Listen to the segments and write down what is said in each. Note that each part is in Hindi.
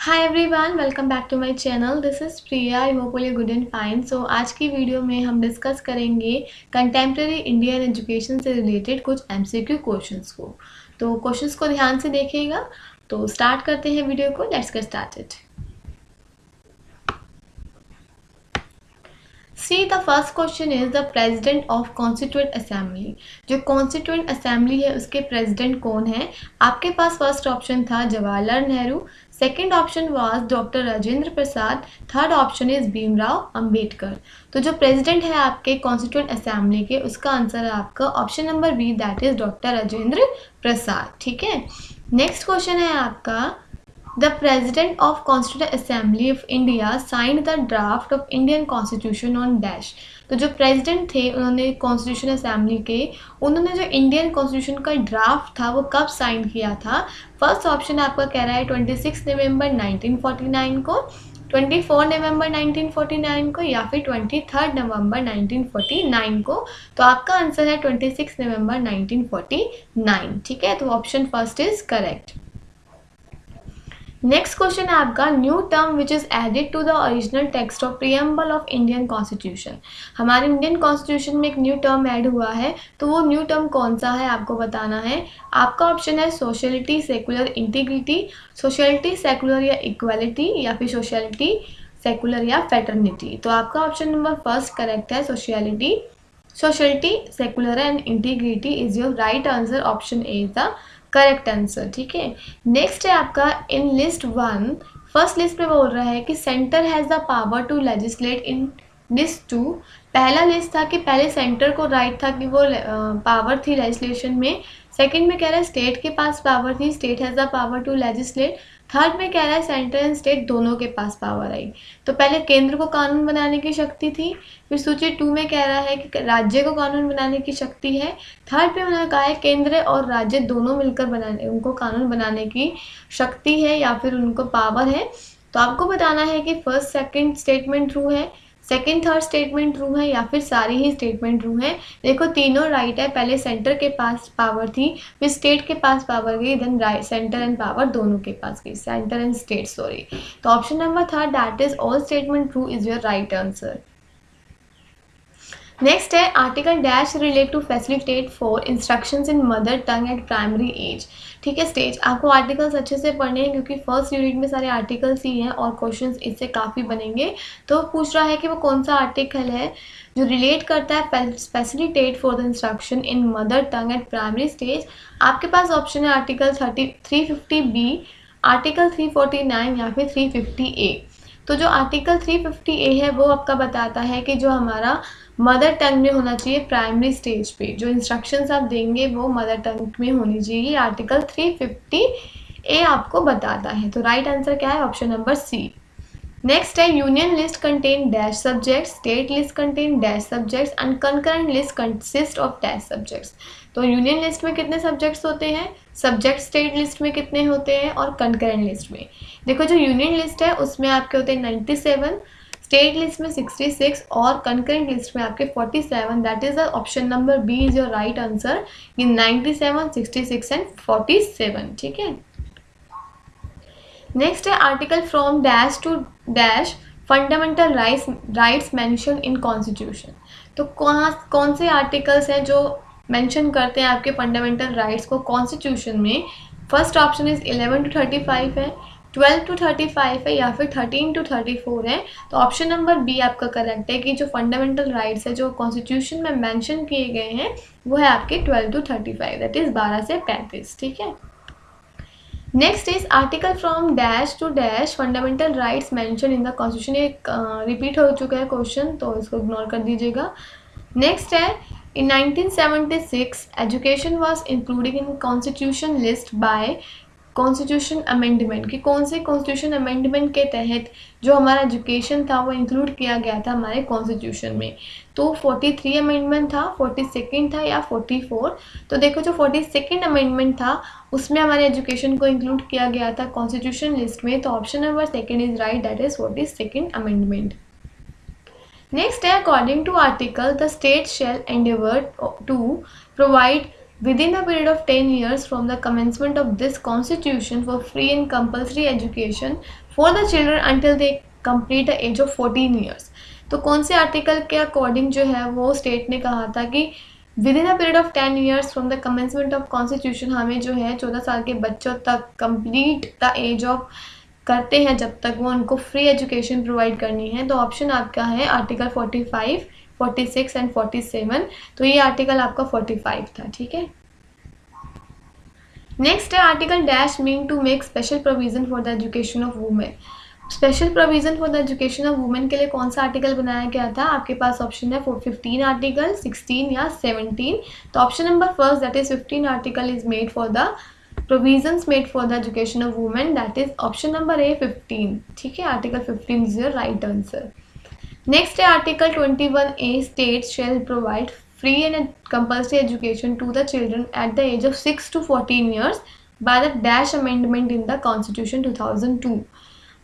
Hi everyone, welcome back to my channel. This is Priya. I hope you good and fine. So आज की वीडियो में हम डिस्कस करेंगे कंटेम्प्रेरी इंडियन एजुकेशन से रिलेटेड कुछ एमसीक्यू क्वेश्चंस को। तो क्वेश्चंस को ध्यान से देखिएगा। तो स्टार्ट करते हैं वीडियो को। Let's get started. See the first question is the president of constituent assembly. जो कॉन्स्टिट्यूएंट असेंबली है उसके प्रेसिडेंट कौन है? आपके पास फर्स्ट ऑप्शन था Jawaharlal Nehru, second option was doctor Rajendra Prasad, third option is Bhimrao Ambedkar. तो जो प्रेसिडेंट है आपके कॉन्स्टिट्यूएंट असेंबली के, उसका आंसर है आपका option number B, that is doctor Rajendra Prasad. ठीक है। नेक्स्ट क्वेश्चन है आपका, The President of Constituent Assembly of India signed the draft of Indian Constitution on dash। तो जो प्रेसिडेंट थे उन्होंने कॉन्स्टिट्यूशन असेंबली के, उन्होंने जो इंडियन कॉन्स्टिट्यूशन का ड्राफ्ट था वो कब साइन किया था? फर्स्ट ऑप्शन आपका कह रहा है 26 नवंबर 1949 को, 24 नवंबर 1949 को, या फिर 23 नवंबर 1949 को। तो आपका आंसर है 26 नवंबर 1949। ठीक है, तो option first is correct. Next question है आपका, new term which is added to the original text of preamble of Indian constitution. हमारे इंडियन कॉन्स्टिट्यूशन में एक न्यू टर्म ऐड हुआ है, तो वो न्यू टर्म कौन सा है आपको बताना है। आपका ऑप्शन है sociality, secular, integrity, sociality, secular या इक्वालिटी, या फिर सोशलिटी, सेकुलर या फेटर्निटी। तो आपका ऑप्शन नंबर फर्स्ट करेक्ट है, sociality, secular and integrity is your right answer. Option A is the correct answer. ठीक है। नेक्स्ट है आपका, इन लिस्ट 1 फर्स्ट लिस्ट में बोल रहा है कि centre has the power to legislate in list 2। पहला लिस्ट था कि पहले सेंटर को राइट था कि वो पावर थी लेजिस्लेशन में। सेकंड में कह रहा है स्टेट के पास पावर थी, state has the power to legislate. Third में कह रहा है सेंटर एंड स्टेट दोनों के पास पावर आई। तो पहले केंद्र को कानून बनाने की शक्ति थी, फिर सूची 2 में कह रहा है कि राज्य को कानून बनाने की शक्ति है। थर्ड पे उन्होंने कहा है केंद्र और राज्य दोनों मिलकर बनाने, उनको कानून बनाने की शक्ति है या फिर उनको पावर है। तो आपको बताना है कि फर्स्ट सेकंड स्टेटमेंट ट्रू है, सेकंड थर्ड स्टेटमेंट ट्रू है, या फिर सारी ही स्टेटमेंट ट्रू है। देखो तीनों राइट है। पहले सेंटर के पास पावर थी, फिर स्टेट के पास पावर गई, then right centre and power दोनों के पास गई, सेंटर एंड स्टेट, सॉरी। तो option number third, that is all statement true, is your right answer. Next है, article dash relate to facilitate for instructions in mother tongue at primary age. ठीक है, स्टेज आपको आर्टिकल्स अच्छे से पढ़ने हैं क्योंकि फर्स्ट यूनिट में सारे आर्टिकल्स ही हैं और क्वेश्चंस इससे काफ़ी बनेंगे। तो पूछ रहा है कि वो कौन सा आर्टिकल है जो रिलेट करता है facilitate for the instruction in mother tongue at primary stage. आपके पास ऑप्शन है आर्टिकल 350B, आर्टिकल 349 या फिर 350A। तो जो आर्टिकल 350A है वो आपका बताता है कि जो हमारा मदर टंग में होना चाहिए प्राइमरी स्टेज पे, जो इंस्ट्रक्शंस आप देंगे वो मदर टंग में होनी चाहिए। आर्टिकल 350A आपको बताता है। तो राइट आंसर क्या है? Option number C. नेक्स्ट है, union list contain dash subjects, state list contain dash subjects and concurrent list consist of dash subjects. तो यूनियन लिस्ट में कितने सब्जेक्ट्स होते हैं, सब्जेक्ट स्टेट लिस्ट में कितने होते हैं, और कंकरेंट लिस्ट में। देखो जो यूनियन लिस्ट है उसमें आपके होते हैं 97, स्टेट लिस्ट में 66 और कंकरेंट लिस्ट में आपके 47। That is the option number B is your right answer, in 97, 66 and 47। ठीक है। नेक्स्ट है, article from dash to dash fundamental rights mention in constitution. तो कौन से आर्टिकल्स हैं जो मेंशन करते हैं आपके फंडामेंटल राइट्स को कॉन्स्टिट्यूशन में? फर्स्ट ऑप्शन इज 11 to 35 है, 12 to 35 है, या फिर 13 to 34 है। तो ऑप्शन नंबर बी आपका करेक्ट है कि जो फंडामेंटल राइट्स है जो कॉन्स्टिट्यूशन में मेंशन किए गए हैं वो है आपके 12 to 35, दैट इज 12 से 35। ठीक है। Next is article from dash to dash fundamental rights mention in the constitution. ये रिपीट हो चुका है क्वेश्चन, तो इसको इग्नोर कर दीजिएगा। नेक्स्ट है, in 1976 education was included in constitution list by constitution amendment, कि कौन से कॉन्स्टिट्यूशन अमेंडमेंट के तहत जो हमारा एजुकेशन था वो इंक्लूड किया गया था हमारे कॉन्स्टिट्यूशन में। तो 43 अमेंडमेंट था, 42nd था, या 44। तो देखो जो 42nd अमेंडमेंट था उसमें हमारे एजुकेशन को इंक्लूड किया गया था कॉन्स्टिट्यूशन लिस्ट में। तो option number second is right, that is 42nd amendment. Next है, according to article the state shall endeavour to provide within a period of 10 years from the commencement of this constitution for free and compulsory education for the children until they complete the age of 14 years. तो कौन से आर्टिकल के अकॉर्डिंग जो है वो स्टेट ने कहा था कि with in a period of 10 years from the commencement of constitution हमें जो है 14 साल के बच्चों तक कंप्लीट द एज ऑफ करते हैं जब तक वो उनको फ्री एजुकेशन प्रोवाइड करनी है। तो ऑप्शन आपका है आर्टिकल 45, 46 एंड 47। तो ये आर्टिकल आपका 45 था, ठीक है। नेक्स्ट है article dash mean to make special provision for the education of women. Special provision for the education of women के लिए कौन सा आर्टिकल बनाया गया था? आपके पास ऑप्शन है 15 आर्टिकल, 16 या 17। तो option number first that is 15 article is made for the provisions made for the education of women, that is option number A 15, ठीक है। Article 15 is your right answer। Next है article 21A states shall provide free and compulsory education to the children at the age of 6 to 14 years by the dash amendment in the constitution 2002।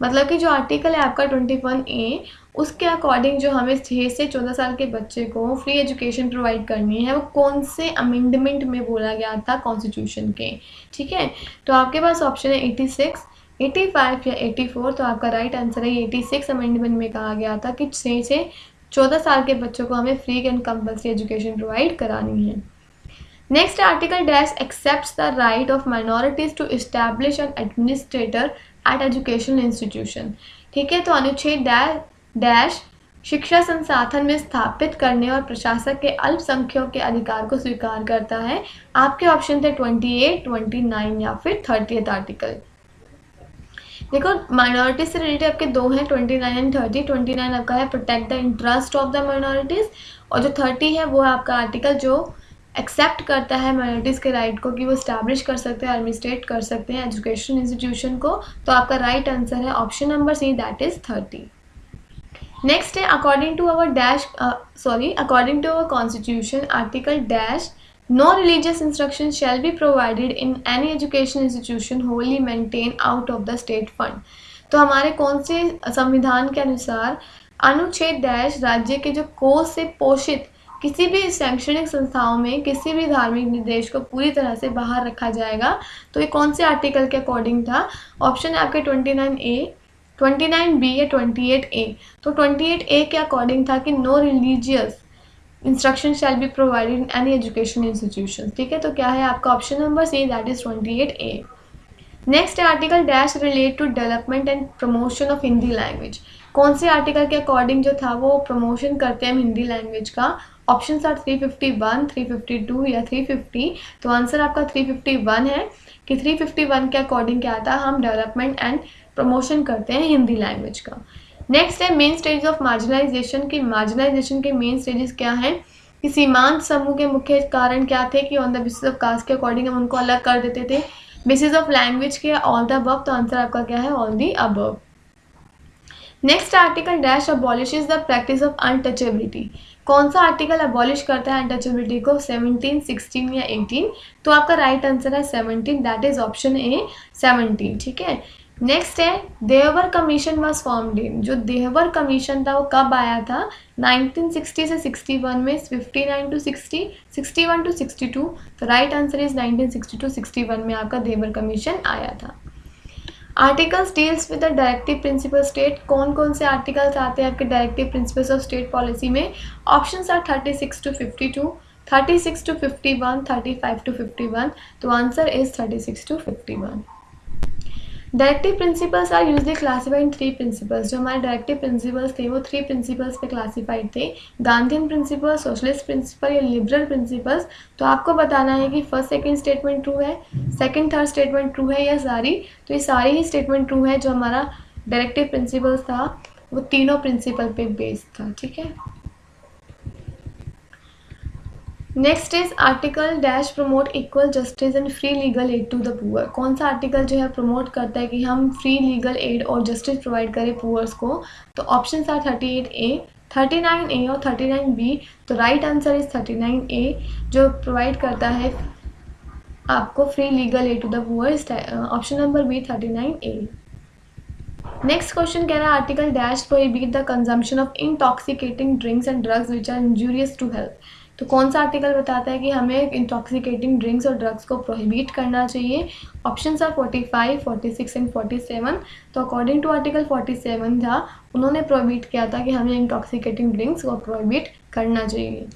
मतलब कि जो आर्टिकल है आपका 21A उसके अकॉर्डिंग जो हमें 6 से 14 साल के बच्चे को फ्री एजुकेशन प्रोवाइड करनी है वो कौन से अमेंडमेंट में बोला गया था कॉन्स्टिट्यूशन के, ठीक है। तो आपके पास ऑप्शन है 86, 85 या 84। तो आपका राइट आंसर है 86 अमेंडमेंट में कहा गया था कि 6 से 14 साल के बच्चों को हमें free and compulsory education provide करानी है। Next article dash accepts the right of minorities to establish an administrator at educational institution, ठीक है। तो अनुच्छेद डैश शिक्षा संसाधन में स्थापित करने और प्रशासक के अल्पसंख्यकों के अधिकार को स्वीकार करता है। आपके ऑप्शन थे 28, 29 या फिर 30th आर्टिकल। देखो माइनॉरिटीज से रिलेटेड आपके दो हैं, 29 एंड 30। 29 आपका है protect the interest of the minorities और जो 30 है वो है आपका आर्टिकल जो एक्सेप्ट करता है माइनॉरिटीज़ के राइट को कि वो स्टैब्लिश कर सकते हैं, एडमिनिस्ट्रेट कर सकते हैं एजुकेशन इंस्टीट्यूशन को। तो आपका राइट आंसर है option number C that is 30। Next है according to our constitution article dash no religious instruction shall be provided in any education institution wholly maintain out of the state fund. तो हमारे कौन से संविधान के अनुसार अनुच्छेद डैश राज्य के जो कोष से पोषित किसी भी शैक्षणिक संस्थाओं में किसी भी धार्मिक निर्देश को पूरी तरह से बाहर रखा जाएगा। तो ये कौन से आर्टिकल के अकॉर्डिंग था? ऑप्शन है आपके 29A, 29B या 28A। तो 28A के अकॉर्डिंग था कि no religious instruction shall be provided in any education institution, ठीक है। तो क्या है आपका option number C that is 28A। Next है article dash relate to development and promotion of Hindi language. कौन से आर्टिकल के अकॉर्डिंग जो था वो प्रमोशन करते हैं हिंदी लैंग्वेज का? ऑप्शन आर 351, 352 या 350। तो आंसर आपका 351 है कि 351 के अकॉर्डिंग क्या था, हम डेवलपमेंट एंड प्रमोशन करते हैं हिंदी लैंग्वेज का। नेक्स्ट है मेन स्टेज ऑफ मार्जिनाइजेशन की। मार्जिनाइजेशन के मेन स्टेजेस क्या हैं कि सीमांत समूह के मुख्य कारण क्या थे कि on the basis of caste के अकॉर्डिंग हम उनको अलग कर देते थे, बेसिस ऑफ लैंग्वेज के ऑल द अबव। तो आंसर आपका क्या है all the above. Next article dash abolishes the practice of untouchability. कौन सा आर्टिकल अबॉलिश करता है अनटचेबिलिटी को? 17, 16 या 18। तो आपका राइट आंसर है 17 दैट इज ऑप्शन ए 17, ठीक है। नेक्स्ट है देवबर कमीशन वॉज फॉर्म्ड इन। जो देवबर कमीशन था वो कब आया था? 1960 से 61 में, 59 to 60, 61 to 62। तो राइट आंसर इज 1960 to 61 में आपका देवबर कमीशन आया था। Articles deals with the directive principle state. कौन कौन से आर्टिकल्स आते हैं आपके directive principles of state policy में? Options are 36 to 52, 36 to 51, 35 to 51। तो answer is 36 to 51। Directive principles are usually classified in 3 principles. जो हमारे डायरेक्टिव प्रिंसिपल्स थे वो 3 प्रिंसिपल्स पे क्लासिफाइड थे, गांधीयन प्रिंसिपल, सोशलिस्ट प्रिंसिपल या लिबरल प्रिंसिपल्स। तो आपको बताना है कि फर्स्ट सेकंड स्टेटमेंट ट्रू है, सेकंड थर्ड स्टेटमेंट ट्रू है या सारी। तो ये सारी ही स्टेटमेंट ट्रू है। जो हमारा डायरेक्टिव प्रिंसिपल्स था वो तीनों प्रिंसिपल पे बेस्ड था, ठीक है। Next is article dash promote equal justice and free legal aid to the poor. कौन सा आर्टिकल जो है प्रमोट करता है कि हम फ्री लीगल एड और जस्टिस प्रोवाइड करें पुअर्स को? तो ऑप्शंस आर 38A, 39A और 39B। तो राइट आंसर इज 39A जो प्रोवाइड करता है आपको free legal aid to the poor. Option number B 39A। Next question कह रहा है article dash prohibit the consumption of intoxicating drinks and drugs which are injurious to health. तो कौन सा आर्टिकल बताता है कि हमें इंटॉक्सिकेटिंग ड्रिंक्स और ड्रग्स को प्रोहिबिट करना चाहिए? Options are 45, 46 and 47। तो अकॉर्डिंग टू आर्टिकल 47 था, उन्होंने प्रोहिबिट किया था कि हमें इंटॉक्सिकेटिंग ड्रिंक्स को प्रोहिबिट करना चाहिए।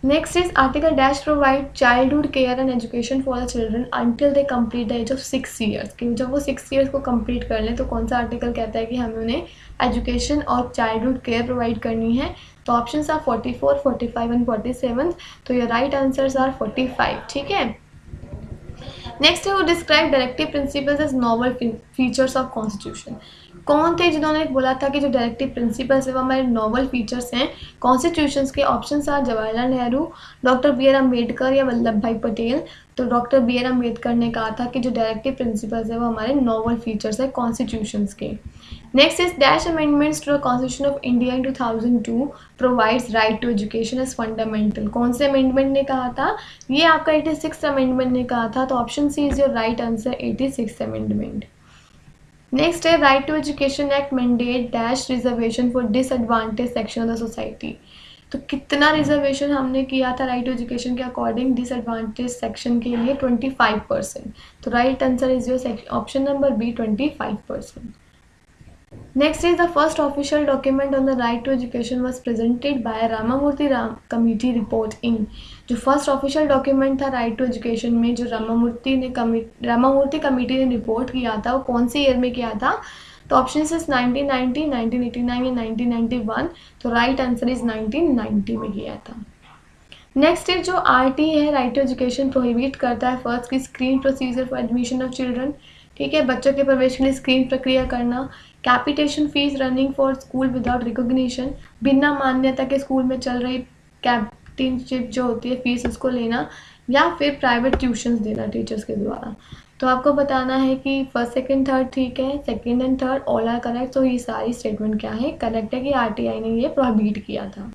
Next is article dash provide childhood care and education for the children until they complete the age of 6 years. कि जब वो 6 ईयर्स को कंप्लीट कर लें तो कौन सा आर्टिकल कहता है कि हमें उन्हें एजुकेशन और चाइल्डहुड केयर प्रोवाइड करनी है? तो ऑप्शंस आर 44, 45 एंड 47। तो ये राइट आंसर्स आर 45, ठीक है। नेक्स्ट है वो describe directive principles as novel features of constitution. कौन थे जिन्होंने बोला था कि जो डायरेक्टिव प्रिंसिपल्स है वो हमारे नॉवल फीचर्स हैं कॉन्स्टिट्यूशंस के? Options are Jawaharlal Nehru, doctor B R Ambedkar या वल्लभ भाई पटेल। तो डॉक्टर बी आर अम्बेडकर ने कहा था कि जो डायरेक्टिव प्रिंसिपल्स है वो हमारे नॉवल फीचर्स है कॉन्स्टिट्यूशंस के। Next is dash amendments to the constitution of India in 2002 provides right to education as fundamental. कौन से अमेंडमेंट ने कहा था? ये आपका 86 अमेंडमेंट ने कहा था। तो option C is your right answer, 86 amendment. Next है right to education act mandate dash reservation for disadvantage section of the society. तो कितना रिजर्वेशन हमने किया था राइट टू एजुकेशन के अकॉर्डिंग डिसएडवांटेज सेक्शन के लिए? 25%। तो right answer is your option number B, 25%। Next is the first official document on the right to education was presented by Ramamurthy committee report in। जो फर्स्ट ऑफिशियल डॉक्यूमेंट था राइट टू एजुकेशन में जो रामामूर्ति कमेटी ने रिपोर्ट किया था वो कौन से ईयर में किया था? तो ऑप्शन इज 1990, 1989 या 1991। तो राइट आंसर इज 1990 में किया था। नेक्स्ट इज जो आरटी है राइट टू एजुकेशन प्रोहिबिट करता है फर्स्ट की screen procedure for admission of children. ठीक है, बच्चों के प्रवेश के लिए स्क्रीन प्रक्रिया करना, capitation fees running for school without recognition, बिना मान्यता के स्कूल में चल रही कैप्टनशिप जो होती है फीस उसको लेना, या फिर प्राइवेट ट्यूशन्स देना टीचर्स के द्वारा। तो आपको बताना है कि फर्स्ट सेकंड थर्ड ठीक है, second and third all are correct. तो ये सारी स्टेटमेंट क्या है? करेक्ट है कि आरटीआई ने ये प्रोहिबिट किया था।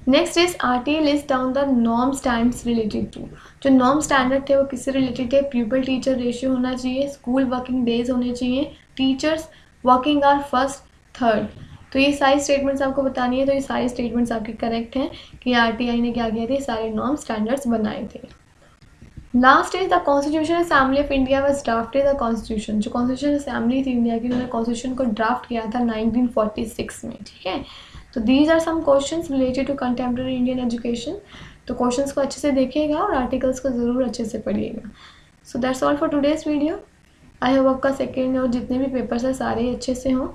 Next is RTI list down the norm standards related to. जो नॉर्म स्टैंडर्ड थे वो किससे रिलेटेड थे? प्यूपल टीचर रेशियो होना चाहिए, स्कूल वर्किंग डेज होने चाहिए, teachers working hour first third. तो ये सारी स्टेटमेंट्स आपको बतानी है। तो ये सारी स्टेटमेंट्स आपकी करेक्ट हैं कि आरटीआई ने क्या किया थे? सारे नॉर्म स्टैंडर्ड्स बनाए थे। Last is the constitution assembly of India was drafted the constitution. जो कॉन्स्टिट्यूशन असेंबली थी इंडिया की उन्होंने कॉन्स्टिट्यूशन को ड्राफ्ट किया था 1946 में। ठीक है, तो these are some questions related to contemporary Indian education. तो क्वेश्चंस को अच्छे से देखिएगा और आर्टिकल्स को ज़रूर अच्छे से पढ़िएगा। So that's all for today's video. I hope आपका सेकेंड और जितने भी पेपर्स हैं सारे अच्छे से हों।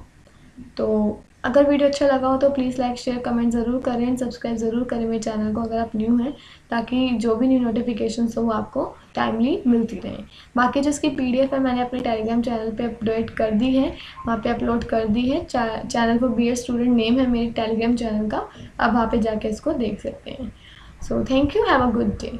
तो अगर वीडियो अच्छा लगा हो तो प्लीज़ लाइक शेयर कमेंट ज़रूर करें एंड सब्सक्राइब ज़रूर करें मेरे चैनल को अगर आप न्यू हैं, ताकि जो भी न्यू नोटिफिकेशंस हो आपको टाइमली मिलती रहें। बाकी जिसकी PDF है मैंने अपने टेलीग्राम चैनल पे अपडेट कर दी है, वहाँ पे अपलोड कर दी है। चैनल पर BA स्टूडेंट नेम है मेरे टेलीग्राम चैनल का, आप वहाँ पे जाके इसको देख सकते हैं। So thank you, have a good day.